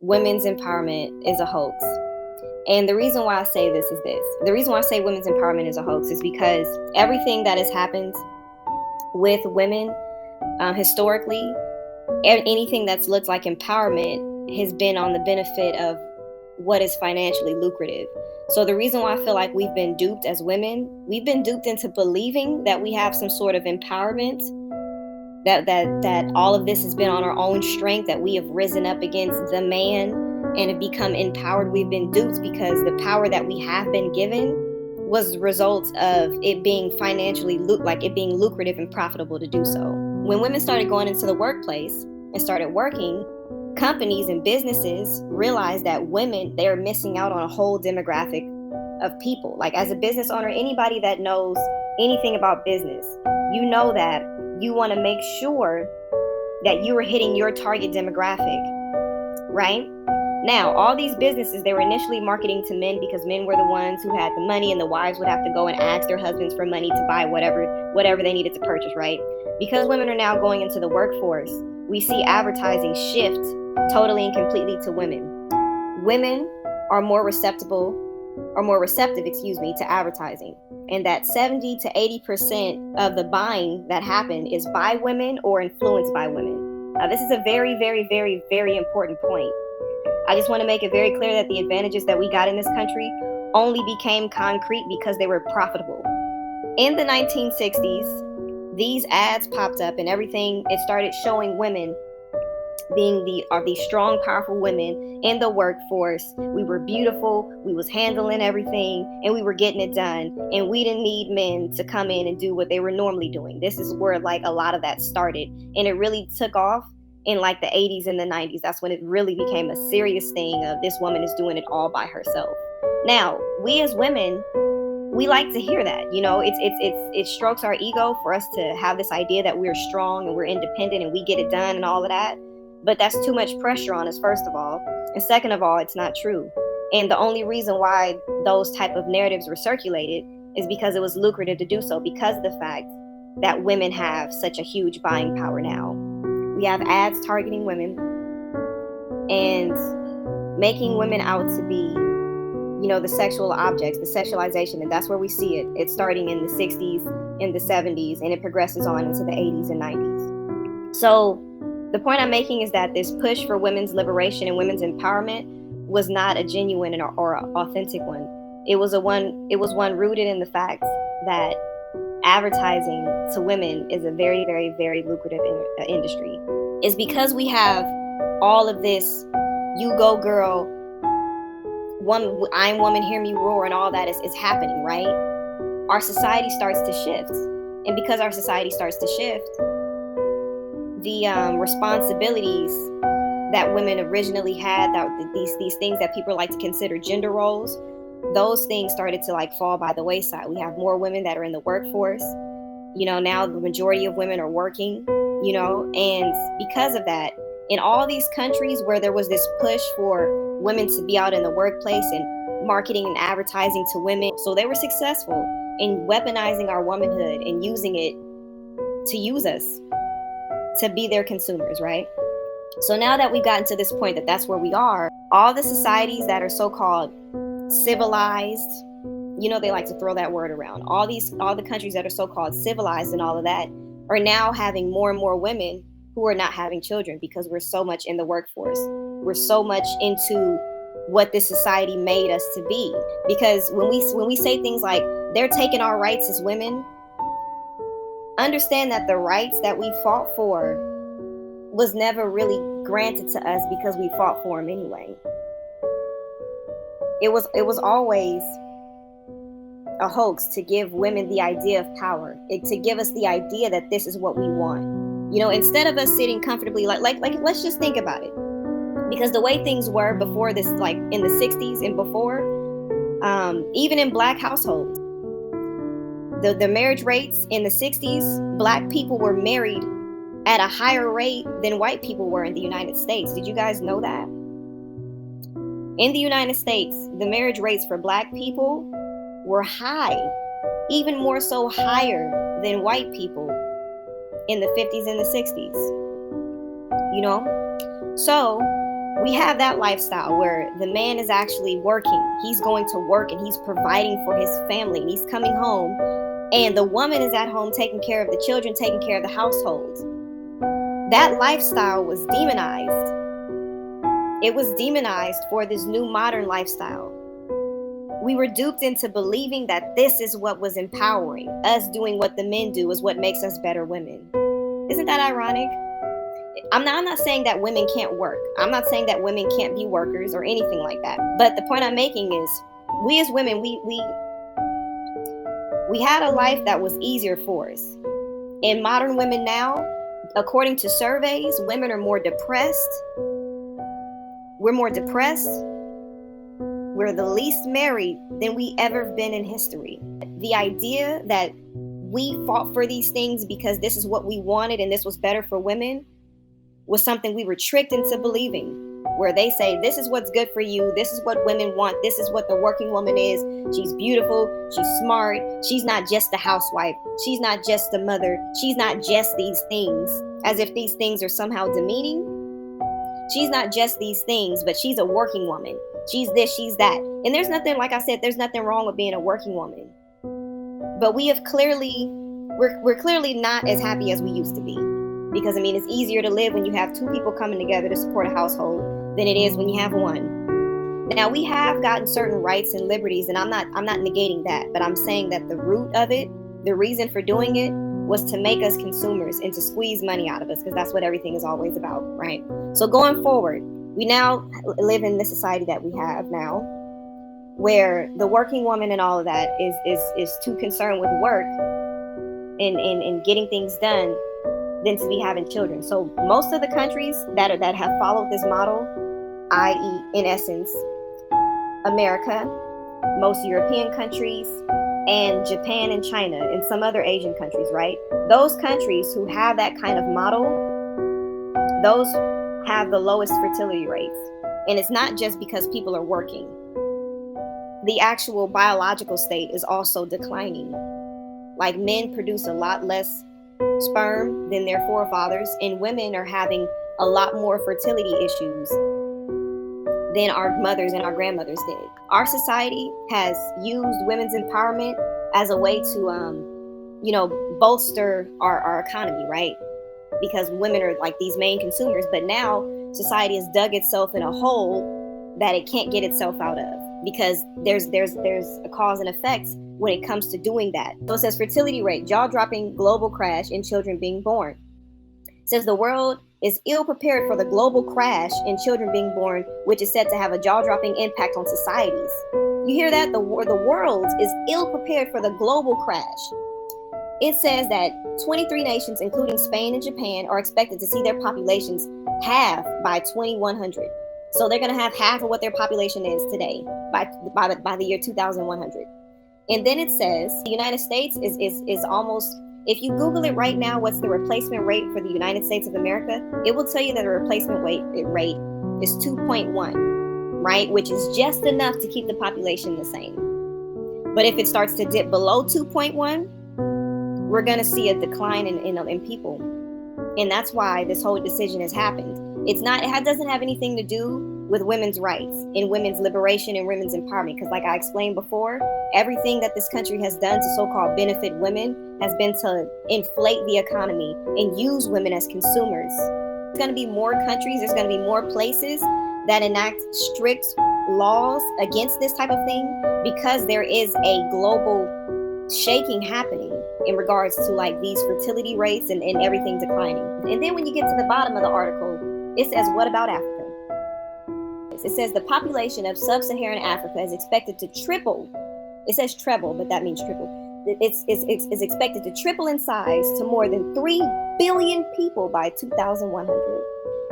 women's empowerment is a hoax. And the reason why I say this is this. The reason why I say women's empowerment is a hoax is because everything that has happened with women historically, anything that's looked like empowerment has been on the benefit of what is financially lucrative. So the reason why I feel like we've been duped as women, we've been duped into believing that we have some sort of empowerment, that all of this has been on our own strength, that we have risen up against the man and have become empowered. We've been duped because the power that we have been given was the result of it being financially it being lucrative and profitable to do so. When women started going into the workplace and started working, companies and businesses realized that women, they're missing out on a whole demographic of people. Like, as a business owner, anybody that knows anything about business, you know that you want to make sure that you are hitting your target demographic, right? Now, all these businesses, they were initially marketing to men because men were the ones who had the money, and the wives would have to go and ask their husbands for money to buy whatever they needed to purchase, right? Because women are now going into the workforce, we see advertising shift totally and completely to women. Women are more receptive, to advertising. And that 70 to 80% of the buying that happened is by women or influenced by women. Now, this is a very, very, very, very important point. I just want to make it very clear that the advantages that we got in this country only became concrete because they were profitable. In the 1960s, these ads popped up and everything, it started showing women being these strong, powerful women in the workforce. We were beautiful, we was handling everything, and we were getting it done. And we didn't need men to come in and do what they were normally doing. This is where like a lot of that started. And it really took off in like the 80s and the 90s. That's when it really became a serious thing of this woman is doing it all by herself. Now, we as women, we like to hear that. You know, it strokes our ego for us to have this idea that we're strong and we're independent and we get it done and all of that. But that's too much pressure on us, first of all. And second of all, it's not true. And the only reason why those type of narratives were circulated is because it was lucrative to do so, because of the fact that women have such a huge buying power now. We have ads targeting women and making women out to be, you know, the sexual objects, the sexualization. And that's where we see it. It's starting in the 60s, in the 70s, and it progresses on into the 80s and 90s. So the point I'm making is that this push for women's liberation and women's empowerment was not a genuine or authentic one. It was one rooted in the fact that advertising to women is a very, very, very lucrative industry. It's because we have all of this, you go girl, I'm woman, hear me roar, and all that is happening, right? Our society starts to shift. And because our society starts to shift, the responsibilities that women originally had, that these things that people like to consider gender roles, those things started to like fall by the wayside. We have more women that are in the workforce. You know, now the majority of women are working, you know, and because of that, in all these countries where there was this push for women to be out in the workplace and marketing and advertising to women, so they were successful in weaponizing our womanhood and using it to use us, to be their consumers, right? So now that we've gotten to this point that that's where we are, all the societies that are so-called civilized, you know, they like to throw that word around. All the countries that are so-called civilized and all of that are now having more and more women who are not having children because we're so much in the workforce. We're so much into what this society made us to be. Because when we say things like they're taking our rights as women, understand that the rights that we fought for was never really granted to us because we fought for them anyway. It was always a hoax to give women the idea of power, to give us the idea that this is what we want. You know, instead of us sitting comfortably, like let's just think about it. Because the way things were before this, like in the 60s and before, even in black households, the marriage rates in the 60s, black people were married at a higher rate than white people were in the United States. Did you guys know that? In the United States, the marriage rates for black people were high, even more so higher than white people in the 50s and the 60s. You know? So We have that lifestyle where the man is actually working. He's going to work and he's providing for his family. And he's coming home, and the woman is at home taking care of the children, taking care of the household. That lifestyle was demonized. It was demonized for this new modern lifestyle. We were duped into believing that this is what was empowering. Us doing what the men do is what makes us better women. Isn't that ironic? I'm not saying that women can't work. I'm not saying that women can't be workers or anything like that. But the point I'm making is, we as women, we had a life that was easier for us. And modern women now, according to surveys, women are more depressed. We're more depressed. We're the least married than we ever been in history. The idea that we fought for these things because this is what we wanted and this was better for women was something we were tricked into believing, where they say, this is what's good for you. This is what women want. This is what the working woman is. She's beautiful. She's smart. She's not just a housewife. She's not just a mother. She's not just these things, as if these things are somehow demeaning. She's not just these things, but she's a working woman. She's this, she's that. And there's nothing, like I said, there's nothing wrong with being a working woman. But we're clearly not as happy as we used to be. Because, I mean, it's easier to live when you have two people coming together to support a household than it is when you have one. Now, we have gotten certain rights and liberties, and I'm not negating that, but I'm saying that the root of it, the reason for doing it, was to make us consumers and to squeeze money out of us, because that's what everything is always about, right? So going forward, we now live in the society that we have now, where the working woman and all of that is too concerned with work and getting things done than to be having children. So most of the countries that have followed this model, i.e., in essence, America, most European countries, and Japan and China, and some other Asian countries, right? Those countries who have that kind of model, those have the lowest fertility rates. And it's not just because people are working. The actual biological state is also declining. Like, men produce a lot less sperm than their forefathers, and women are having a lot more fertility issues than our mothers and our grandmothers did. Our society has used women's empowerment as a way to, bolster our economy, right? Because women are like these main consumers, but now society has dug itself in a hole that it can't get itself out of, because there's a cause and effect when it comes to doing that. So it says fertility rate, jaw-dropping global crash in children being born. It says the world is ill prepared for the global crash in children being born, which is said to have a jaw-dropping impact on societies. You hear that? The world is ill prepared for the global crash. It says that 23 nations, including Spain and Japan, are expected to see their populations halve by 2100. So they're going to have half of what their population is today by the year 2100. And then it says the United States is almost, if you Google it right now, what's the replacement rate for the United States of America? It will tell you that the replacement rate is 2.1, right? Which is just enough to keep the population the same. But if it starts to dip below 2.1, we're going to see a decline in people. And that's why this whole decision has happened. It doesn't have anything to do with women's rights and women's liberation and women's empowerment. Because like I explained before, everything that this country has done to so-called benefit women has been to inflate the economy and use women as consumers. There's going to be more countries, there's going to be more places that enact strict laws against this type of thing, because there is a global shaking happening in regards to like these fertility rates and everything declining. And then when you get to the bottom of the article, it says, what about Africa? It says the population of sub-Saharan Africa is expected to triple. It says treble, but that means triple. It's expected to triple in size to more than 3 billion people by 2100.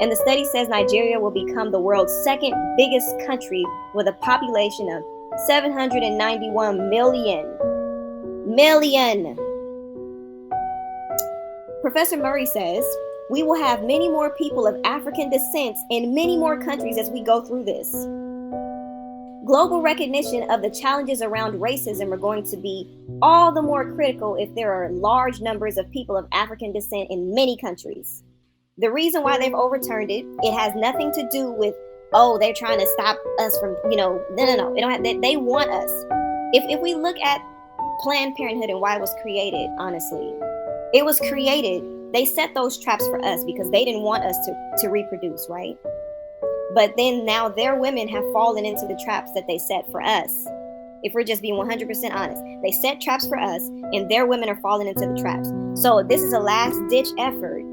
And the study says Nigeria will become the world's second biggest country with a population of 791 million. Professor Murray says, we will have many more people of African descent in many more countries as we go through this. Global recognition of the challenges around racism are going to be all the more critical if there are large numbers of people of African descent in many countries. The reason why they've overturned it, it has nothing to do with, oh, they're trying to stop us from, no. It don't have, they want us. If we look at Planned Parenthood and why it was created, honestly, it was created, they set those traps for us because they didn't want us to reproduce, right? But then now their women have fallen into the traps that they set for us. If we're just being 100% honest, they set traps for us and their women are falling into the traps. So this is a last ditch effort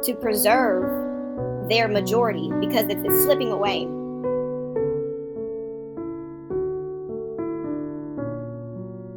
to preserve their majority because it's slipping away.